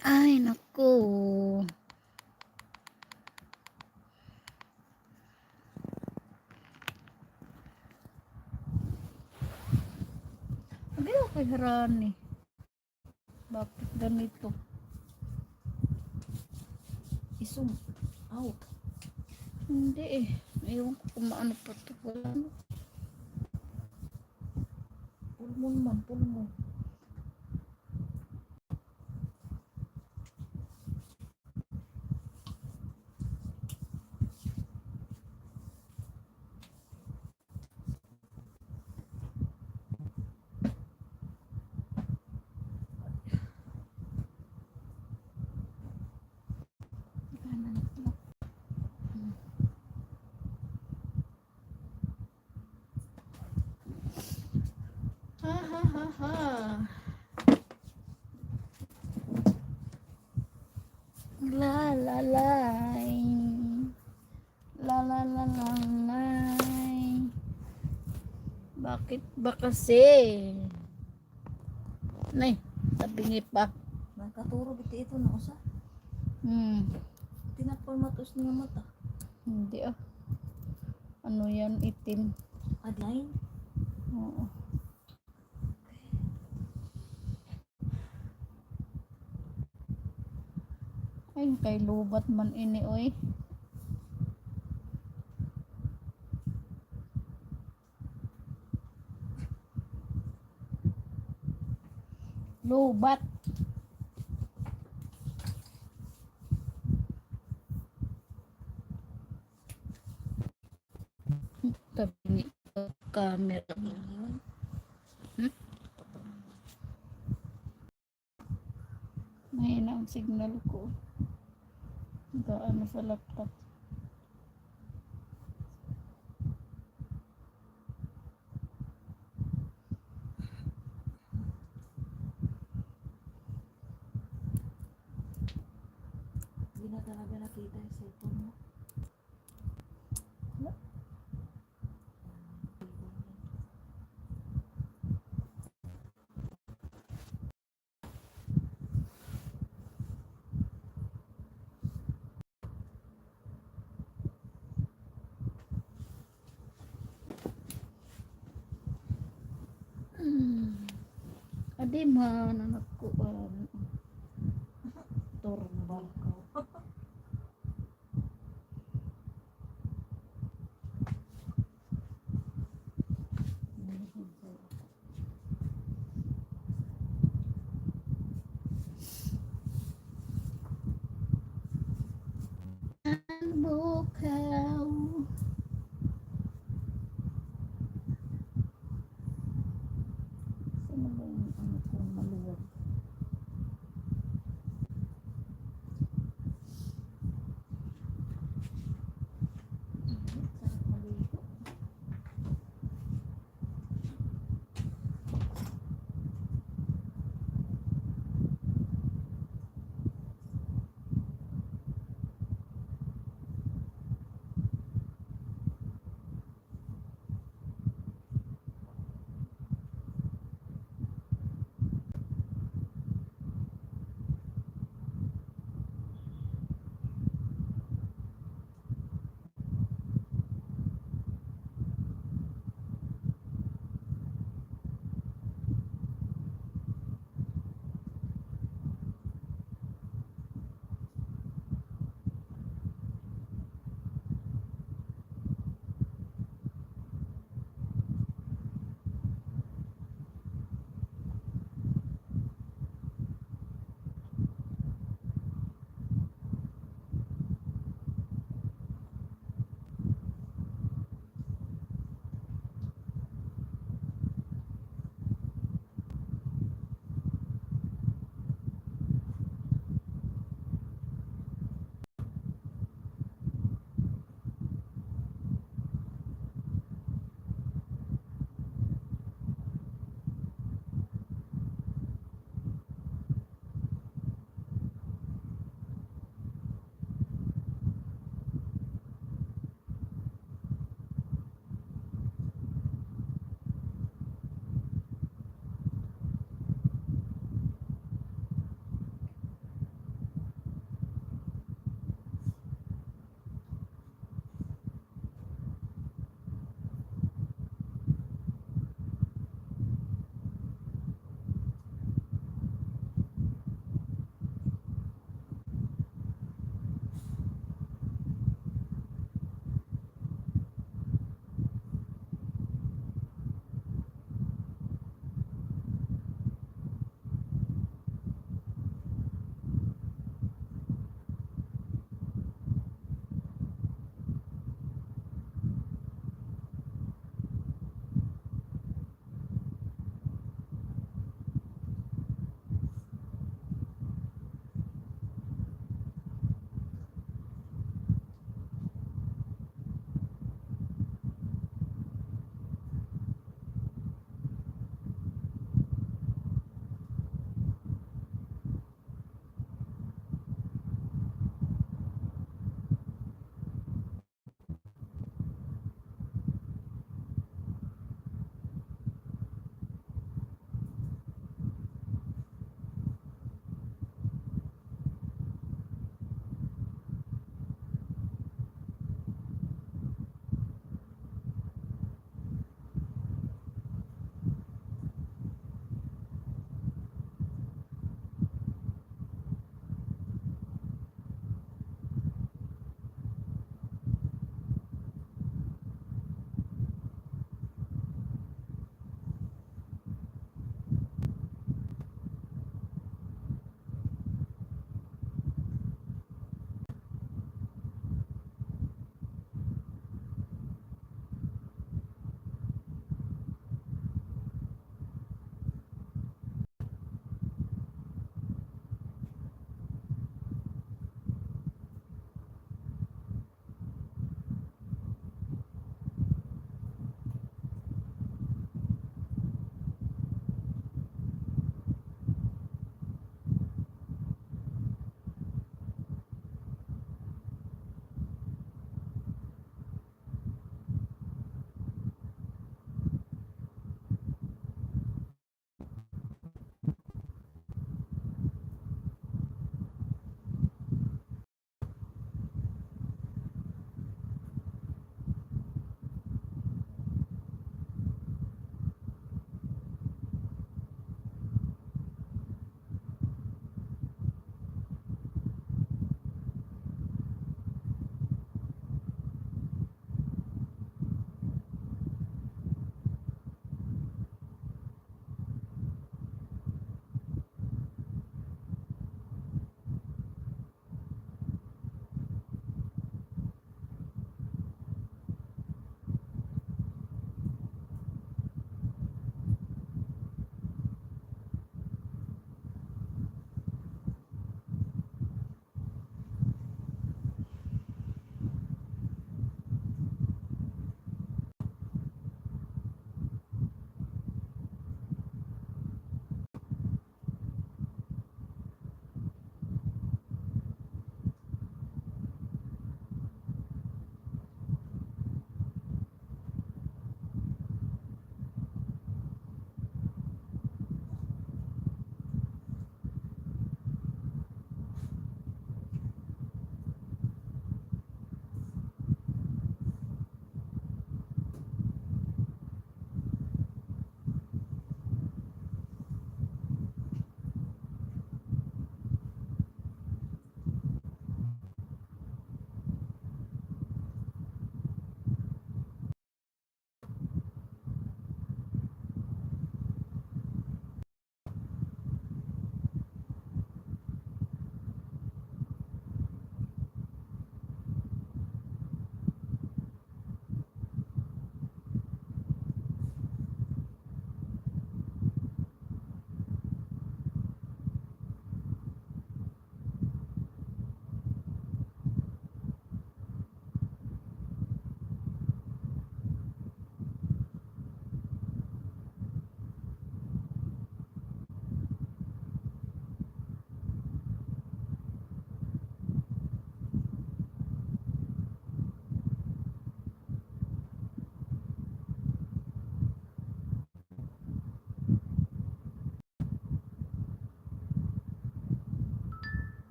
Ay, naku. Ang ginawa kay Harani. Bakit ganito? Isum. Out. Hindi eh. Ayaw ko kumaano pa ito. Wala na. Pulmon man, pulmon. Ha ha ha ha. La la la. La la la la la. Bakit ba kasi? Nay, sabi pa. Nagkaturo biti ito na usa. Tinapalmatos niya mata. Hindi ah. Ano yan? Itim. Adline. Oo. Ay, kay lubat man ini oy. Lubat. Tabi ni camera. Mahina ang signal ko. Gaano sa laptop. Hindi na talaga nakita yung cellphone mo. Wala. Adi man anak ko. Turban ka. Bukaw. Saan ba yung ano ko maluwag? Sarap maligo.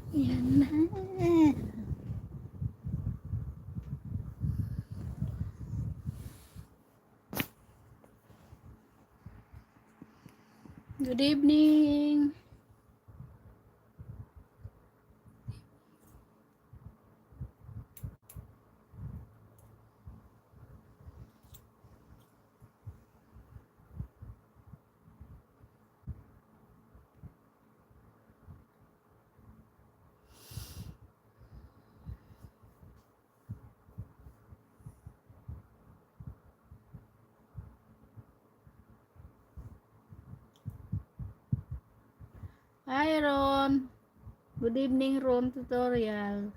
Yan na. Good evening. Hi Ron. Good evening Ron tutorial.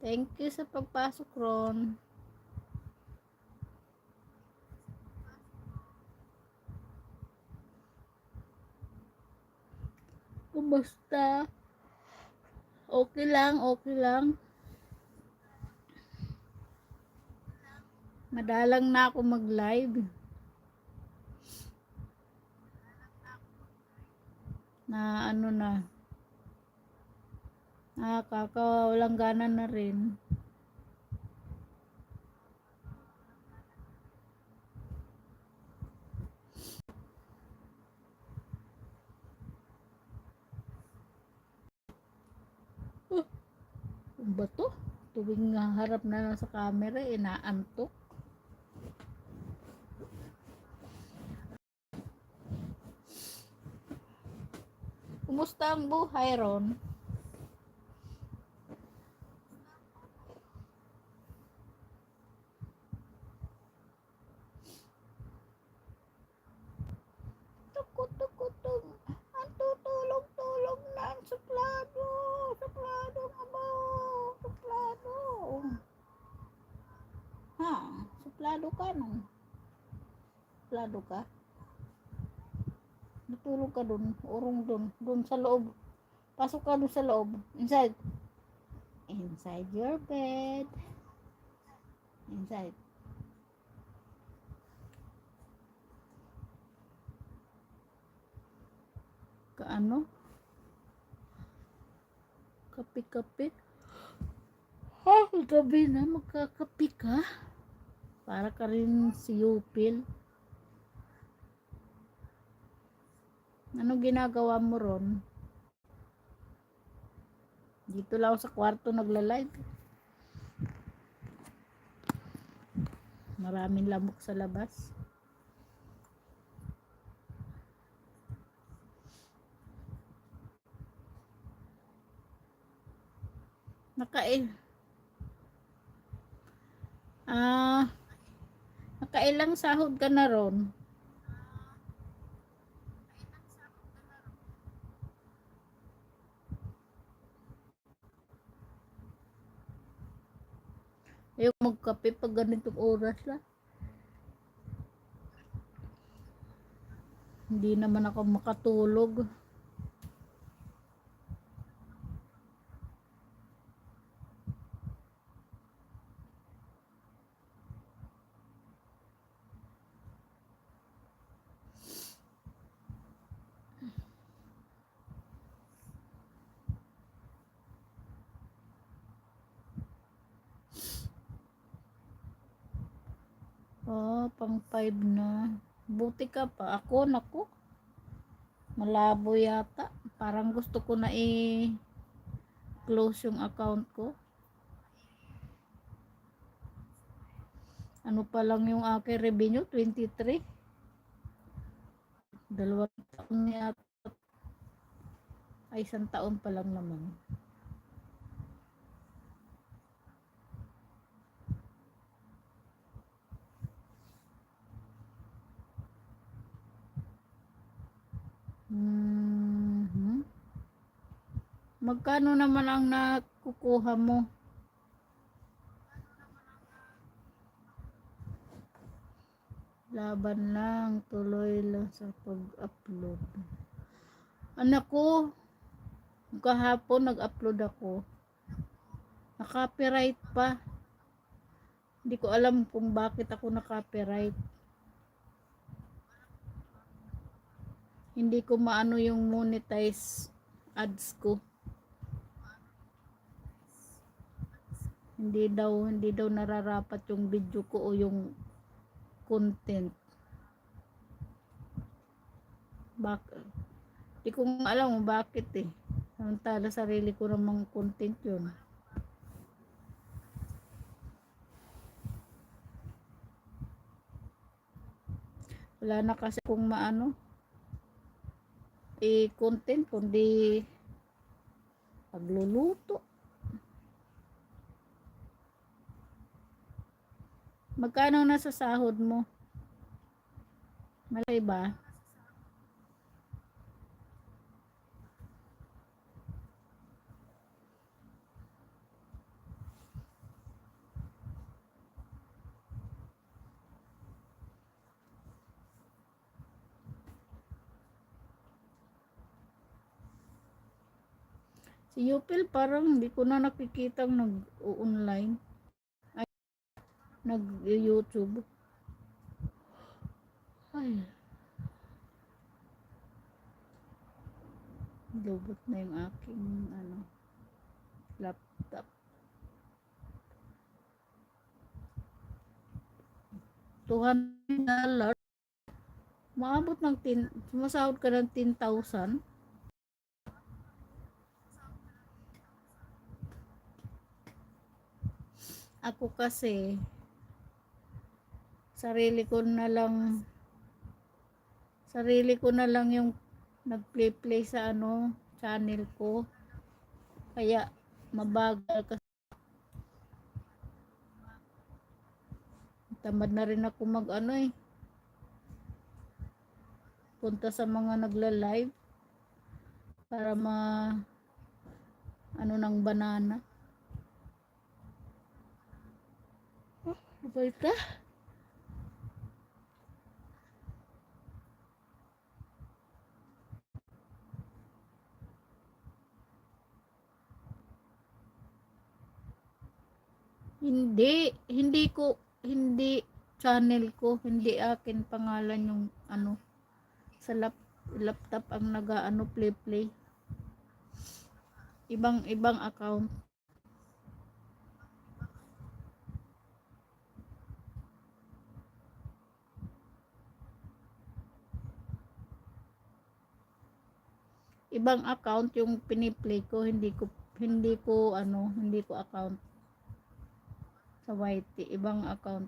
Thank you sa pagpasok Ron. Kumusta? Okay lang, okay lang. Madalang na ako mag-live. Na ano na. Nakakawalang gana na rin. Ano ba to? Tuwing harap na lang sa camera, inaantok. Kumusta ang buhay, Ron? Tukot-tukot-tung. Ang tutulog-tulog na ang suplado. Suplado nga ba? Suplado. Ha? Suplado ka nung? Suplado ka? Natulog ka dun. Urong dun. Dun sa loob. Pasok ka dun sa loob. Inside. Inside your bed. Inside. Kaano? Kapi-kapi? Ha? Gabi na magkakapi ka? Para ka rin si Yupil. Ano ginagawa mo ron? Dito lang ako sa kwarto nagla-live. Maraming lamok sa labas. Nakailang sahod ka na ron? Ayaw magkape pag ganitong oras lang. Hindi naman ako makatulog. Oh, pang 5 na. Buti ka pa. Ako, naku. Malabo yata. Parang gusto ko na close yung account ko. Ano pa lang yung aking revenue? 23. 2 taon yata. Ay, 1 taon pa lang naman. Magkano naman ang nakukuha mo? Laban lang, tuloy lang sa pag-upload. Anak ko, kahapon nag-upload ako. Na-copyright pa. Hindi ko alam kung bakit ako na-copyright. hindi ko maano yung monetize ads ko. Hindi daw nararapat yung video ko o yung content. Di ko alam kung bakit eh. Samantala sarili ko namang content yun. Wala na kasi kung maano content kundi pagluluto. Magkano nasa sahod mo? Malay ba? Si Yupil parang hindi ko na nakikitang nag-online. Ay, nag-YouTube. Ay, lubot na yung aking laptop. $200. Maabot ng sumasahod ka ng 10,000. Ako kasi sarili ko na lang yung nag-play sa channel ko. Kaya mabagal kasi tamad na rin ako punta sa mga nagla-live para ng banana. Apa itu? Hindi channel ko, hindi akin pangalan yung sa laptop ang play. Ibang account. Ibang account yung piniplay ko, hindi ko account sa YT, ibang account.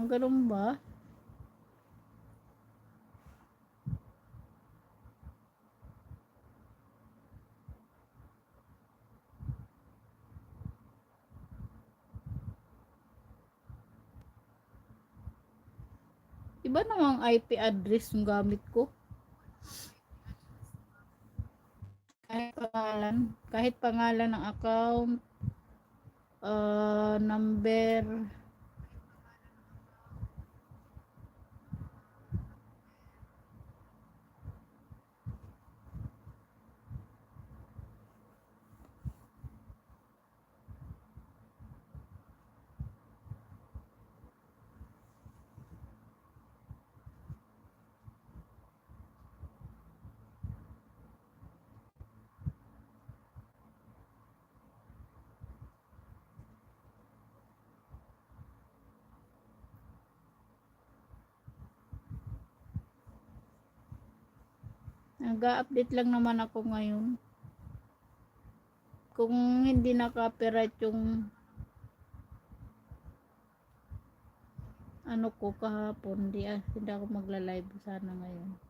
Ganun ba? Iba namang IP address yung gamit ko. Kahit pangalan ng account, number, nag-update lang naman ako ngayon. Kung hindi na-copyright yung ano ko kahapon, hindi ako magla-live sana ngayon.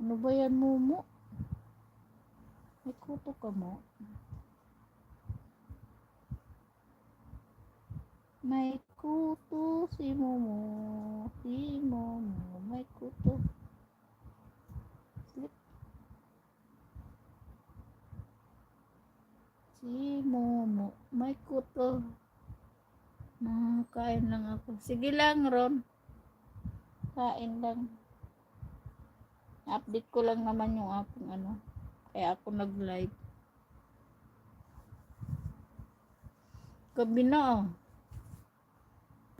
Ano ba yan, Momo? May kuto ka mo? May kuto si Momo. Si Momo. May kuto. Slip. Si Momo. May kuto. Kain lang ako. Sige lang, Ron. Kain lang. Update ko lang naman yung aking ano. Kaya ako nag-live. Gabi na ah.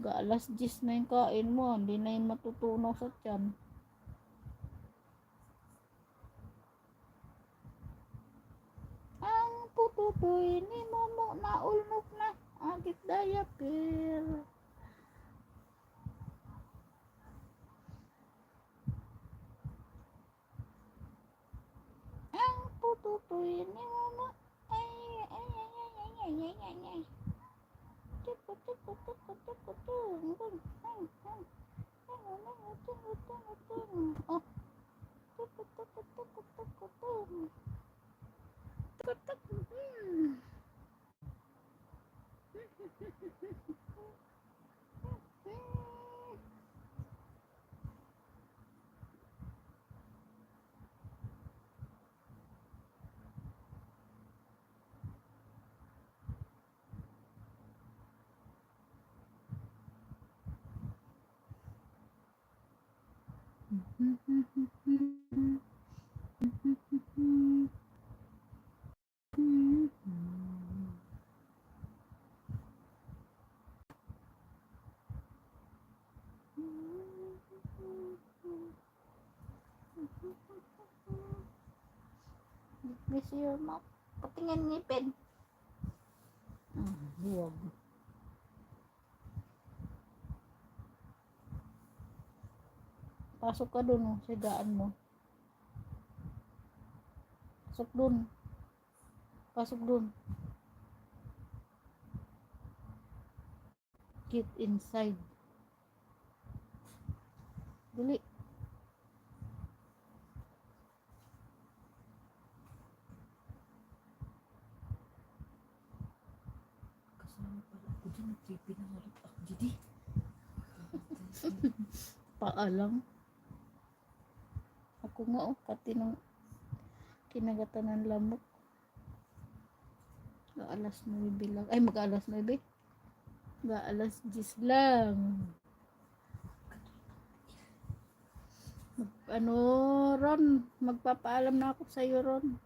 Alas 10 na yung kain mo. Hindi na yung matutunaw sa tiyan. Ang pututoy ni Momo na ulnok na. Agit diaper. Ang pututoy ni Momo. Ay, ay, ay, ay, ay, ay, ay, ay, ay. Tuku, tuku, tuku, tuku, tuku. Oh. Tuku, tuku, tuku, tuku, tuku. Tuku, tuku. Miss your mouth. Patingin ngipin. Huwag. Pasok ka dun, oh. Sigaan mo. Pasok dun. Pasok dun. Get inside. Dali. Kasama pala ako dyan. Nagtipi na malit ako dyan. Paalam. Ako nga, oh. Pati ng kinagatan ng lamok. Alas 9 lang. Ay, mag-alas 9. Alas 10 lang. Ano, Ron? Magpapaalam na ako sa'yo, Ron.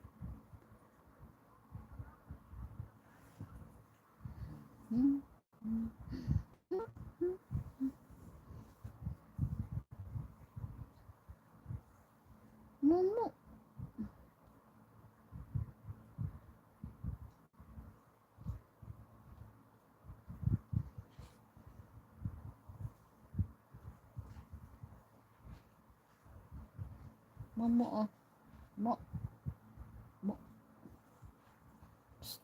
Momo. Momo, oh. Mo. Mo. Psst.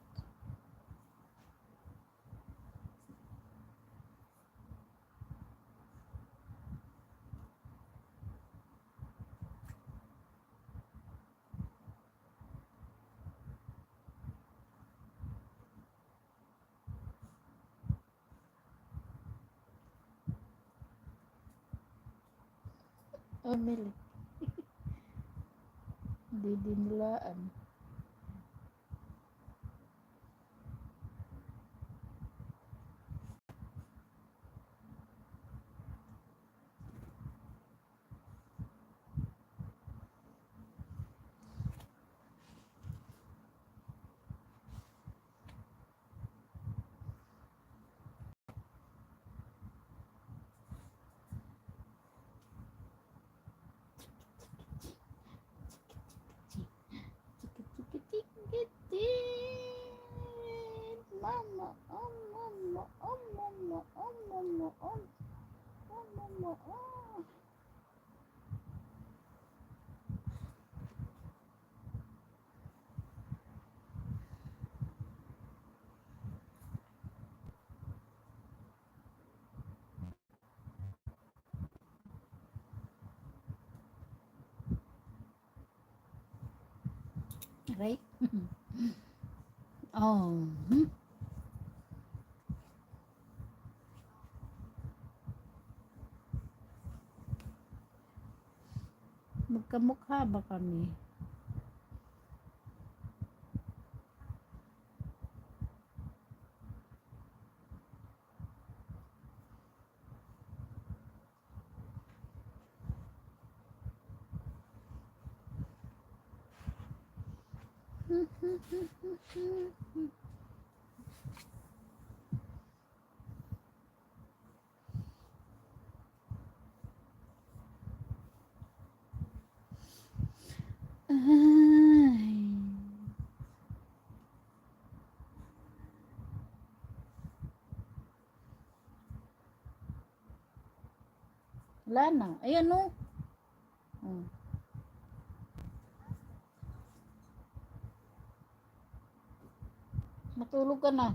Emily. Di dinilaan. Right? Oh. Magkamukha ba kami? Ay. Wala na. Ayan o. Oh. Matulog ka na.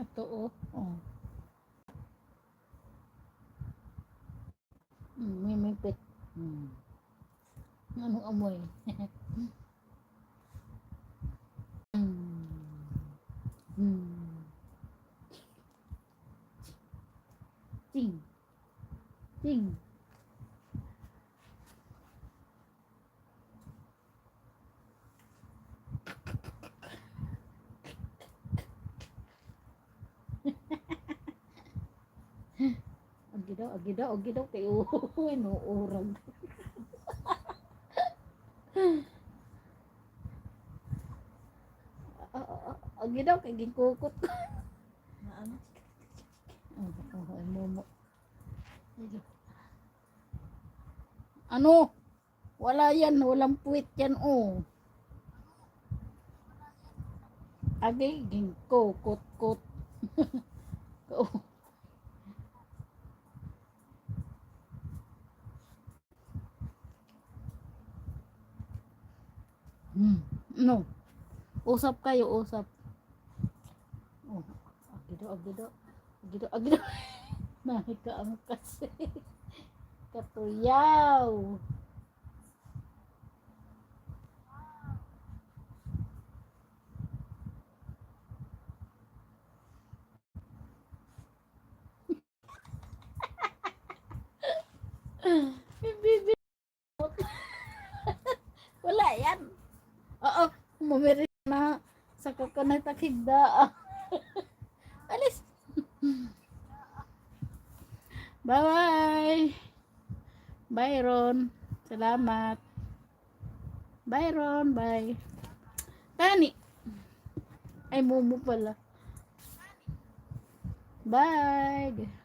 Ito o. Oh. May mipit. Anong amoy? Ting. Ting. Agi daw, kay uy, nuurag. Agi daw, kay gikukot ko. Na ano? Ay, momo. Ano? Wala yan, walang puwit yan, oh. Agi, gikukot-kot. No. Usap kayo, usap. Oh, agido. Nakikaangkas. Katuyaw. Bibi. Wala yan. Oo, mumiri na sa kakanay takigda. Alis. Bye-bye. Byron. Salamat. Byron, bye. Tani. Ay, mumu pala. Bye.